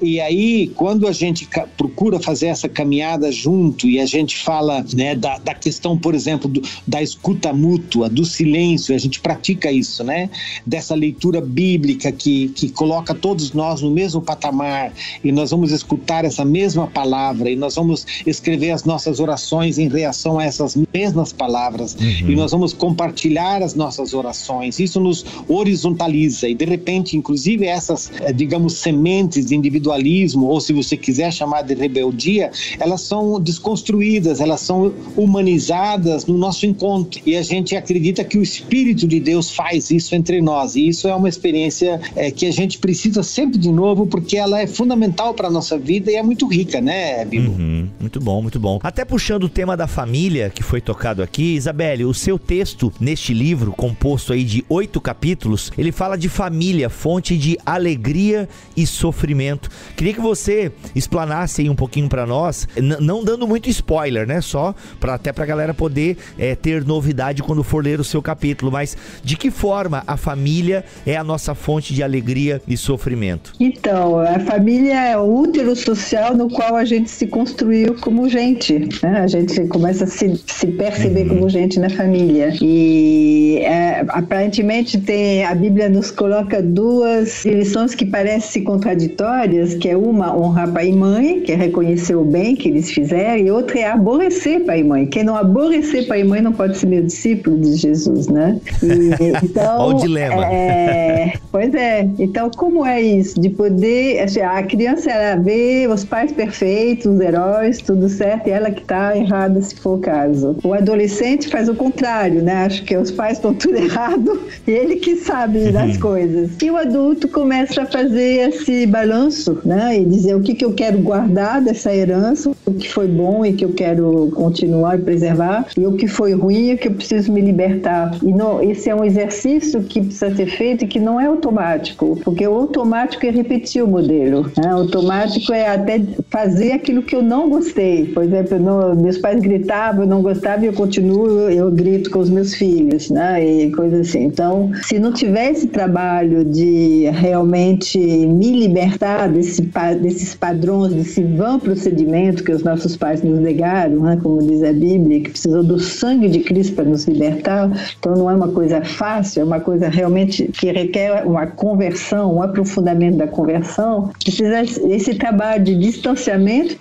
E aí, quando a gente procura fazer essa caminhada junto e a gente fala, né, da questão, por exemplo, da escuta mútua, do silêncio, a gente pratica isso, né? Dessa leitura bíblica que coloca todos nós no mesmo patamar, e nós vamos escutar essa mesma palavra, e nós vamos escrever as nossas orações em reação a essas mesmas palavras, e nós vamos compartilhar as nossas orações. Isso nos horizontaliza, e de repente, inclusive essas, digamos, sementes de individualismo, ou se você quiser chamar de rebeldia, elas são desconstruídas, elas são humanizadas no nosso encontro, e a gente acredita que o Espírito de Deus faz isso entre nós, E isso é uma experiência que a gente precisa sempre de novo, porque ela é fundamental para a nossa vida e é muito rica, né, Bibo? Muito bom, muito bom. Até puxando o tema da família que foi tocado aqui, Isabelle, o seu texto neste livro, composto aí de 8 capítulos, ele fala de família, fonte de alegria e sofrimento. Queria que você explanasse aí um pouquinho para nós, não dando muito spoiler, né? Só até pra galera poder ter novidade quando for ler o seu capítulo, mas de que forma a família é a nossa fonte de alegria e sofrimento? Então, a família é o útero social no qual a gente se construiu como gente, né? A gente começa a se perceber como gente na família. E aparentemente a Bíblia nos coloca 2 lições que parecem contraditórias, que é uma, honrar pai e mãe, que é reconhecer o bem que eles fizeram, e outra é aborrecer pai e mãe. Quem não aborrecer pai e mãe não pode ser meu discípulo de Jesus, né? Então, olha o dilema. Pois é. Então, como é isso? De poder... a criança, ela vê os pais perfeitos, os heróis, tudo certo, e ela que está errada, se for o caso. O adolescente faz o contrário, né? Acho que os pais estão tudo errado e ele que sabe das coisas. E o adulto começa a fazer esse balanço, né? E dizer o que eu quero guardar dessa herança, o que foi bom e que eu quero continuar e preservar, e o que foi ruim e que eu preciso me libertar. E esse é um exercício que precisa ser feito e que não é automático, porque o automático é repetir o modelo, né? O automático é até fazer aquilo que eu não gostei. Por exemplo, meus pais gritavam, eu não gostava e eu grito com os meus filhos, né? E coisa assim. Então, se não tiver esse trabalho de realmente me libertar desses padrões, desse vão procedimento que os nossos pais nos negaram, né? Como diz a Bíblia, que precisou do sangue de Cristo para nos libertar, então não é uma coisa fácil, é uma coisa realmente que requer uma conversão, um aprofundamento da conversão. Precisa esse trabalho de distanciamento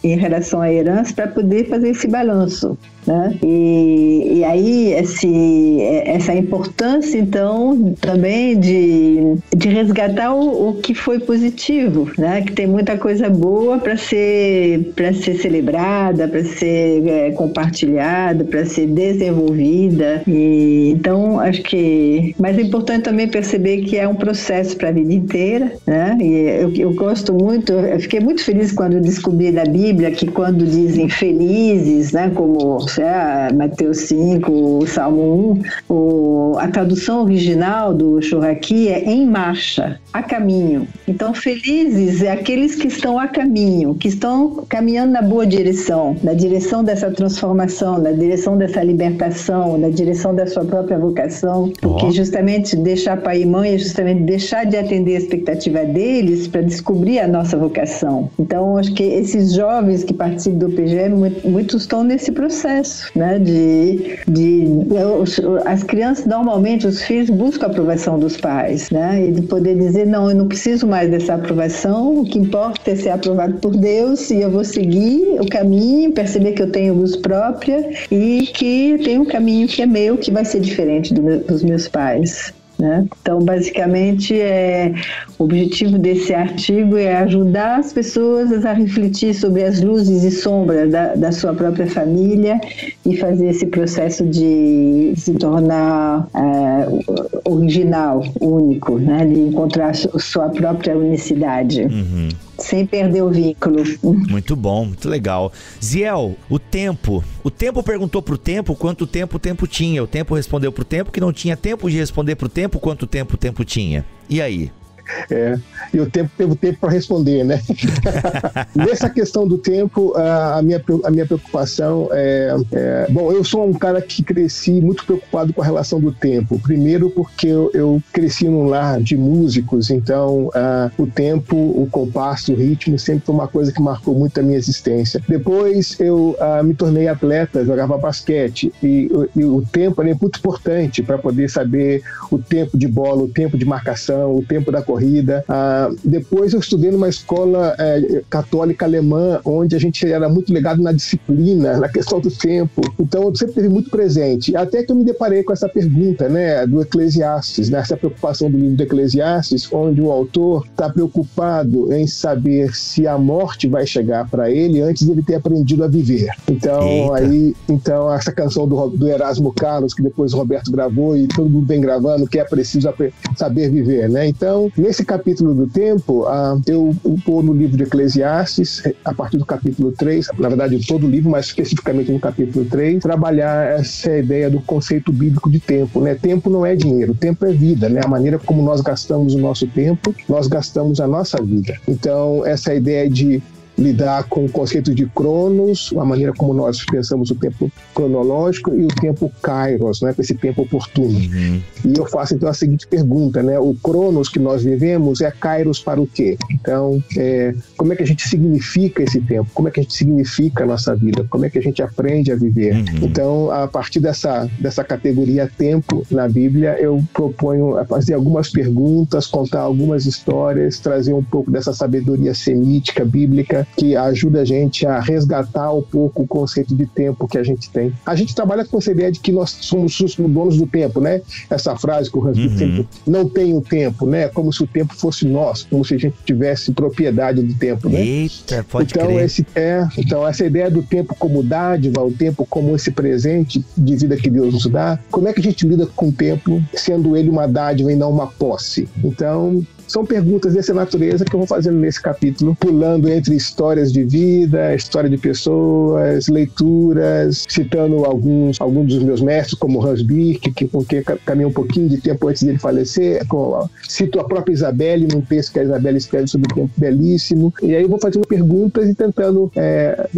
em relação à herança para poder fazer esse balanço, né? E aí essa importância, então, também de resgatar o que foi positivo, né? Que tem muita coisa boa para ser celebrada, para ser compartilhada, para ser desenvolvida. E então, acho que... Mas é importante também perceber que é um processo para a vida inteira, né? E eu gosto muito, eu fiquei muito feliz quando eu descobri na Bíblia que quando dizem felizes, né? Como Mateus 5, o Salmo 1, a tradução original do Shoraki é em marcha, a caminho. Então, felizes é aqueles que estão a caminho, que estão caminhando na boa direção, na direção dessa transformação, na direção dessa libertação, na direção da sua própria vocação, porque justamente deixar pai e mãe é justamente deixar de atender a expectativa deles para descobrir a nossa vocação. Então, acho que esses jovens que participam do PGE, muitos estão nesse processo, né? As crianças, normalmente, os filhos buscam a aprovação dos pais, né? E de poder dizer, não, eu não preciso mais dessa aprovação, o que importa é ser aprovado por Deus e eu vou seguir o caminho, perceber que eu tenho luz própria e que tem um caminho que é meu, que vai ser diferente dos meus pais, né? Então, basicamente, o objetivo desse artigo é ajudar as pessoas a refletir sobre as luzes e sombras da sua própria família e fazer esse processo de se tornar original, único, né? De encontrar sua própria unicidade. Sem perder o vínculo. Muito bom, muito legal. Ziel, o tempo perguntou pro tempo quanto tempo o tempo tinha. O tempo respondeu pro tempo que não tinha tempo de responder pro tempo quanto tempo o tempo tinha. E aí? E o tempo teve tempo para responder, né? Nessa questão do tempo, a minha preocupação bom, eu sou um cara que cresci muito preocupado com a relação do tempo. Primeiro porque eu cresci num lar de músicos, então o tempo, o compasso, o ritmo sempre foi uma coisa que marcou muito a minha existência. Depois eu me tornei atleta, jogava basquete e o tempo era muito importante para poder saber o tempo de bola, o tempo de marcação, o tempo da corrida. concorrida. Depois eu estudei numa escola católica alemã, onde a gente era muito ligado na disciplina, na questão do tempo. Então eu sempre esteve muito presente. Até que eu me deparei com essa pergunta, né, do Eclesiastes, né, essa preocupação do livro do Eclesiastes, onde o autor está preocupado em saber se a morte vai chegar para ele antes de ele ter aprendido a viver. Então essa canção do Erasmo Carlos, que depois o Roberto gravou e todo mundo vem gravando, que é preciso saber viver, né? Então, nesse capítulo do tempo, eu vou no livro de Eclesiastes, a partir do capítulo 3, na verdade todo o livro, mas especificamente no capítulo 3, trabalhar essa ideia do conceito bíblico de tempo, né? Tempo não é dinheiro, tempo é vida, né? A maneira como nós gastamos o nosso tempo, nós gastamos a nossa vida. Então, essa ideia de lidar com o conceito de cronos, a maneira como nós pensamos o tempo cronológico e o tempo kairos, né, esse tempo oportuno. E eu faço então a seguinte pergunta, né, o cronos que nós vivemos é kairos para o quê? Então, como é que a gente significa esse tempo? Como é que a gente significa a nossa vida? Como é que a gente aprende a viver? Então, a partir dessa categoria tempo na Bíblia, eu proponho fazer algumas perguntas, contar algumas histórias, trazer um pouco dessa sabedoria semítica, bíblica, que ajuda a gente a resgatar um pouco o conceito de tempo que a gente tem. A gente trabalha com essa ideia de que nós somos os donos do tempo, né? Essa frase que o Hans sempre não tem o tempo, né? Como se o tempo fosse nosso, como se a gente tivesse propriedade do tempo, né? Eita, pode crer. Então, essa ideia do tempo como dádiva, o tempo como esse presente de vida que Deus nos dá, como é que a gente lida com o tempo sendo ele uma dádiva e não uma posse? Então, são perguntas dessa natureza que eu vou fazendo nesse capítulo, pulando entre histórias de vida, história de pessoas, leituras, citando alguns dos meus mestres, como Hans Birk, com quem caminhei um pouquinho de tempo antes dele falecer. Cito a própria Isabelle, num texto que a Isabelle escreve sobre o tempo belíssimo. E aí eu vou fazendo perguntas e tentando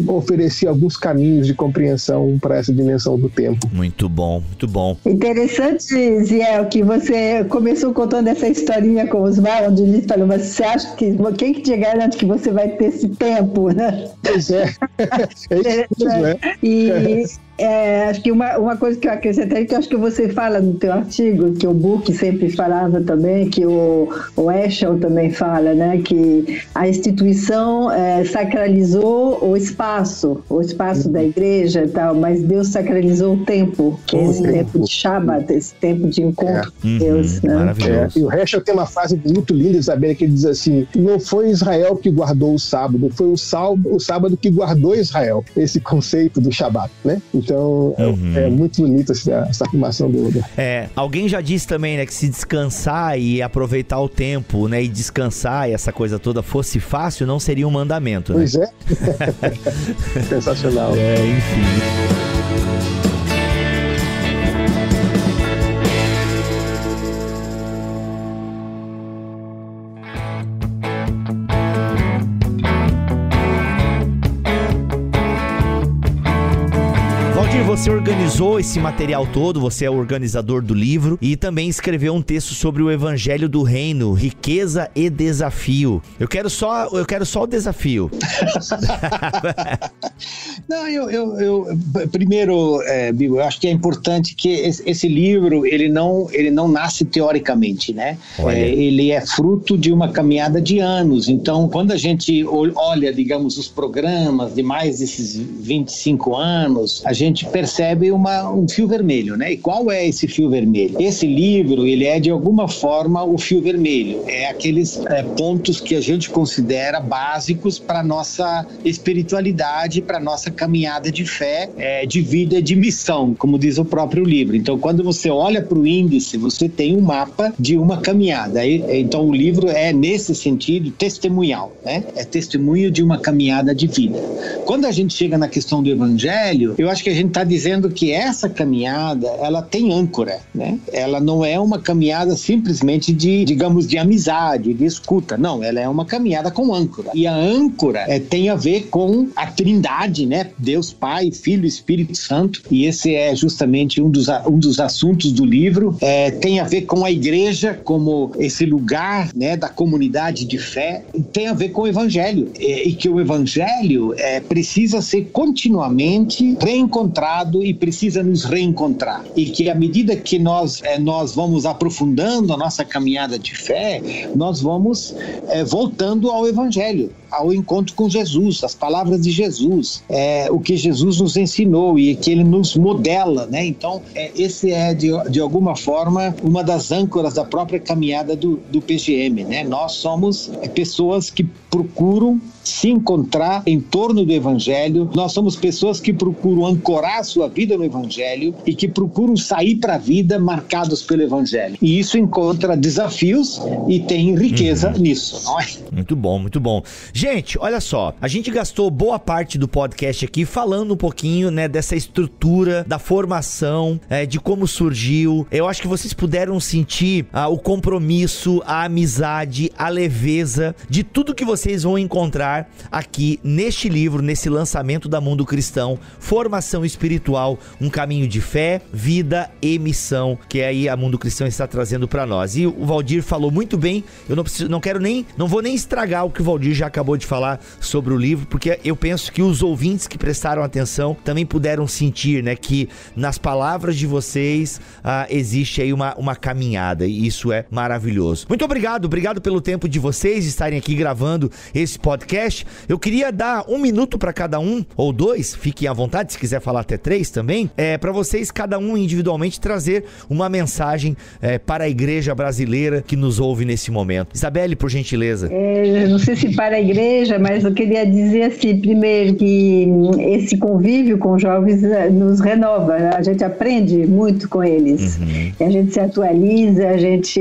oferecer alguns caminhos de compreensão para essa dimensão do tempo. Muito bom, muito bom. Interessante, Ziel, que você começou contando essa historinha com os Osmar, onde ele falou, mas você acha que quem que te garante que você vai ter esse tempo, né? Pois é. É isso mesmo, né? E acho que uma coisa que eu acrescentaria, que eu acho que você fala no teu artigo, que o Book sempre falava também, que o Eschel também fala, né, que a instituição sacralizou o espaço da igreja e tal, mas Deus sacralizou o tempo, que é esse tempo de Shabbat, esse tempo de encontro com Deus. Né? Maravilhoso. E o Eschel tem uma frase muito linda, Isabel, que ele diz assim, não foi Israel que guardou o sábado, foi o sábado que guardou Israel, esse conceito do Shabbat, né? Então, é muito bonita essa afirmação do... Alguém já disse também, né, que se descansar e aproveitar o tempo, né, e descansar e essa coisa toda fosse fácil, não seria um mandamento, né? Pois é. Sensacional. Enfim... Você organizou esse material todo, você é o organizador do livro e também escreveu um texto sobre o Evangelho do Reino, riqueza e desafio. Eu quero só o desafio. Não, eu primeiro, Bigo, eu acho que é importante que esse livro, ele não nasce teoricamente, né? Ele é fruto de uma caminhada de anos. Então, quando a gente olha, digamos, os programas de mais desses 25 anos, a gente percebe um fio vermelho, né? E qual é esse fio vermelho? Esse livro, ele é de alguma forma o fio vermelho. É aqueles pontos que a gente considera básicos para nossa espiritualidade, para nossa caminhada de fé, de vida, de missão, como diz o próprio livro. Então, quando você olha para o índice, você tem um mapa de uma caminhada. Então, o livro é, nesse sentido, testemunhal, né? É testemunho de uma caminhada de vida. Quando a gente chega na questão do Evangelho, eu acho que a gente está dizendo que essa caminhada, ela tem âncora, né? Ela não é uma caminhada simplesmente de amizade, de escuta. Não, ela é uma caminhada com âncora. E a âncora tem a ver com a Trindade, né? Deus Pai, Filho e Espírito Santo. E esse é justamente um dos assuntos do livro. Tem a ver com a igreja como esse lugar, né, da comunidade de fé. Tem a ver com o Evangelho. E que o Evangelho precisa ser continuamente reencontrado encontrado e precisa nos reencontrar. E que à medida que nós vamos aprofundando a nossa caminhada de fé, nós vamos voltando ao Evangelho, ao encontro com Jesus, as palavras de Jesus, o que Jesus nos ensinou e que ele nos modela, né? Então, esse é, de alguma forma, uma das âncoras da própria caminhada do PGM, né? Nós somos pessoas que procuram se encontrar em torno do Evangelho, nós somos pessoas que procuram ancorar a sua vida no Evangelho e que procuram sair para a vida marcados pelo Evangelho. E isso encontra desafios e tem riqueza nisso, não é? Muito bom, muito bom. Gente, olha só, a gente gastou boa parte do podcast aqui falando um pouquinho, né, dessa estrutura, da formação, de como surgiu. Eu acho que vocês puderam sentir o compromisso, a amizade, a leveza de tudo que vocês vão encontrar aqui neste livro, nesse lançamento da Mundo Cristão, Formação Espiritual, um caminho de fé, vida e missão, que aí a Mundo Cristão está trazendo para nós. E o Valdir falou muito bem, eu não vou nem estragar o que o Valdir já acabou de falar sobre o livro, porque eu penso que os ouvintes que prestaram atenção também puderam sentir, né, que nas palavras de vocês existe aí uma caminhada, e isso é maravilhoso. Muito obrigado pelo tempo de vocês estarem aqui gravando esse podcast. Eu queria dar 1 minuto para cada um, ou 2, fiquem à vontade, se quiser falar até 3 também, para vocês, cada um individualmente, trazer uma mensagem para a igreja brasileira que nos ouve nesse momento. Isabelle, por gentileza. Não sei se para a igreja, mas eu queria dizer assim, primeiro, que esse convívio com jovens nos renova, a gente aprende muito com eles, a gente se atualiza, a gente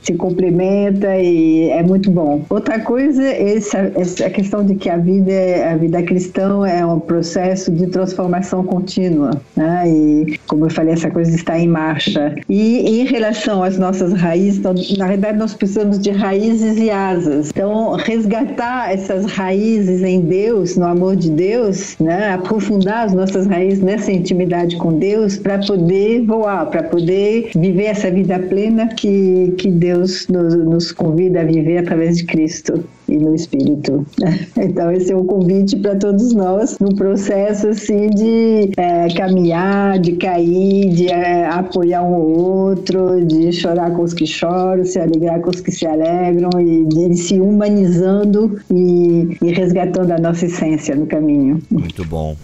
se complementa e é muito bom. Outra coisa, essa questão de que a vida cristã é um processo de transformação contínua, né? E, como eu falei, essa coisa está em marcha. E em relação às nossas raízes, então, na verdade, nós precisamos de raízes e asas. Então, resgatar essas raízes em Deus, no amor de Deus, né? Aprofundar as nossas raízes nessa intimidade com Deus para poder voar, para poder viver essa vida plena que Deus nos convida a viver através de Cristo e no Espírito. Então esse é um convite para todos nós, num processo assim de caminhar, de cair, de apoiar um ou outro, de chorar com os que choram, se alegrar com os que se alegram e de se humanizando e resgatando a nossa essência no caminho. Muito bom.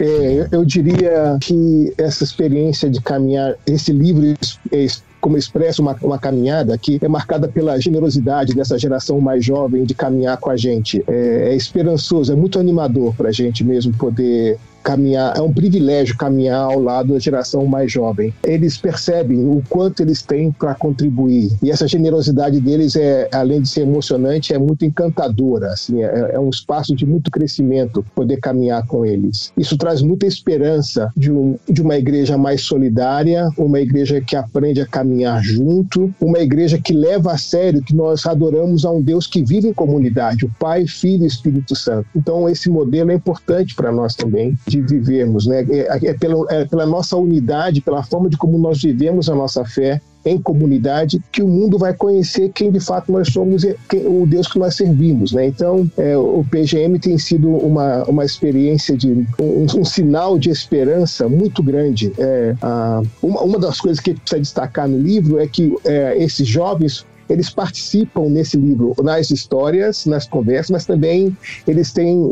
Eu diria que essa experiência de caminhar, esse livro como expressa uma caminhada que é marcada pela generosidade dessa geração mais jovem de caminhar com a gente. É esperançoso, é muito animador para a gente mesmo poder caminhar, é um privilégio caminhar ao lado da geração mais jovem. Eles percebem o quanto eles têm para contribuir, e essa generosidade deles além de ser emocionante, é muito encantadora, assim, é um espaço de muito crescimento poder caminhar com eles. Isso traz muita esperança de uma igreja mais solidária, uma igreja que aprende a caminhar junto, uma igreja que leva a sério que nós adoramos a um Deus que vive em comunidade, o Pai, Filho e Espírito Santo. Então esse modelo é importante para nós também, de vivermos, né? Pela nossa unidade, pela forma de como nós vivemos a nossa fé em comunidade, que o mundo vai conhecer quem de fato nós somos e o Deus que nós servimos, né? Então, o PGM tem sido uma experiência de um sinal de esperança muito grande. Uma das coisas que precisa destacar no livro é que esses jovens, eles participam nesse livro, nas histórias, nas conversas, mas também eles têm,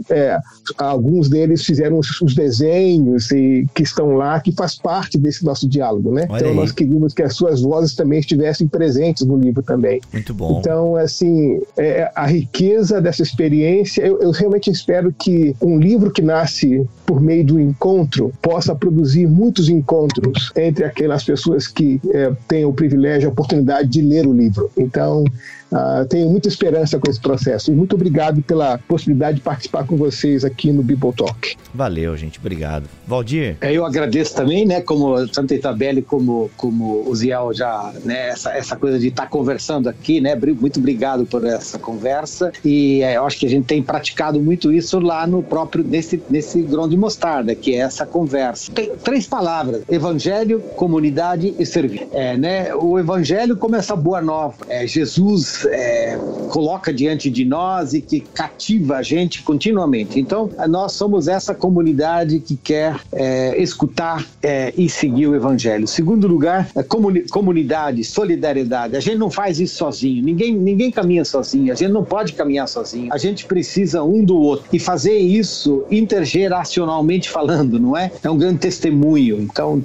alguns deles fizeram os desenhos que estão lá, que faz parte desse nosso diálogo, né? Olha então aí. Nós queríamos que as suas vozes também estivessem presentes no livro também. Muito bom. Então, assim, a riqueza dessa experiência, eu realmente espero que um livro que nasce por meio do encontro possa produzir muitos encontros entre aquelas pessoas que têm o privilégio, a oportunidade de ler o livro. Então, tenho muita esperança com esse processo. E muito obrigado pela possibilidade de participar com vocês aqui no Bible Talk. Valeu, gente. Obrigado. Valdir? Eu agradeço também, né, como tanto a Isabelle como o Ziel já, né, essa coisa de estar conversando aqui, né, muito obrigado por essa conversa, e eu acho que a gente tem praticado muito isso lá no próprio, nesse grão de mostarda, que é essa conversa. Tem 3 palavras: evangelho, comunidade e serviço. Né, o evangelho como essa boa nova, Jesus Deus coloca diante de nós e que cativa a gente continuamente. Então, nós somos essa comunidade que quer escutar e seguir o Evangelho. Segundo lugar, comunidade, solidariedade. A gente não faz isso sozinho, ninguém caminha sozinho, a gente não pode caminhar sozinho, a gente precisa um do outro. E fazer isso intergeracionalmente falando, não é? É um grande testemunho. Então,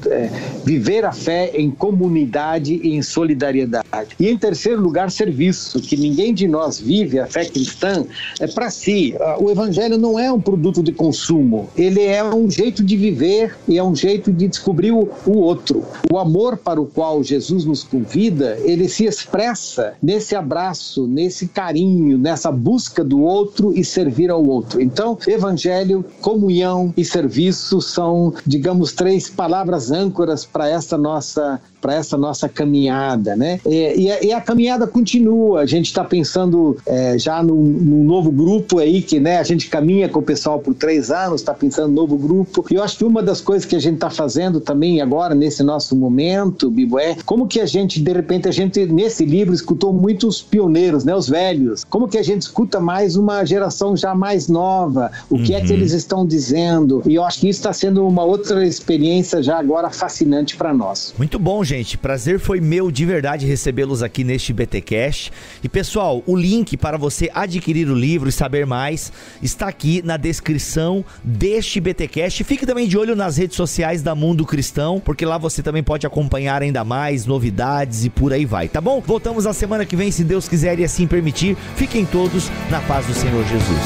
viver a fé em comunidade e em solidariedade. E em terceiro lugar, serviço, que ninguém de nós vive a fé cristã para si. O Evangelho não é um produto de consumo, ele é um jeito de viver e é um jeito de descobrir o outro. O amor para o qual Jesus nos convida, ele se expressa nesse abraço, nesse carinho, nessa busca do outro e servir ao outro. Então, Evangelho, comunhão e serviço são, digamos, 3 palavras âncoras para essa nossa caminhada, né? E a caminhada continua. A gente está pensando já num novo grupo aí, que, né, a gente caminha com o pessoal por 3 anos, está pensando no novo grupo. E eu acho que uma das coisas que a gente está fazendo também agora, nesse nosso momento, Bibo, como que a gente, de repente, nesse livro escutou muitos pioneiros, né, os velhos. Como que a gente escuta mais uma geração já mais nova? O que é que eles estão dizendo? E eu acho que isso está sendo uma outra experiência já agora fascinante para nós. Muito bom, gente. Prazer foi meu de verdade recebê-los aqui neste BTcast. E pessoal, o link para você adquirir o livro e saber mais está aqui na descrição deste BTcast. Fique também de olho nas redes sociais da Mundo Cristão, porque lá você também pode acompanhar ainda mais novidades e por aí vai, tá bom? Voltamos na semana que vem, se Deus quiser e assim permitir. Fiquem todos na paz do Senhor Jesus.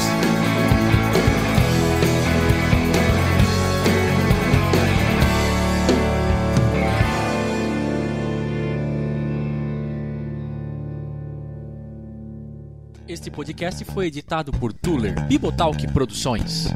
Este podcast foi editado por Tuller Bibotalk Produções.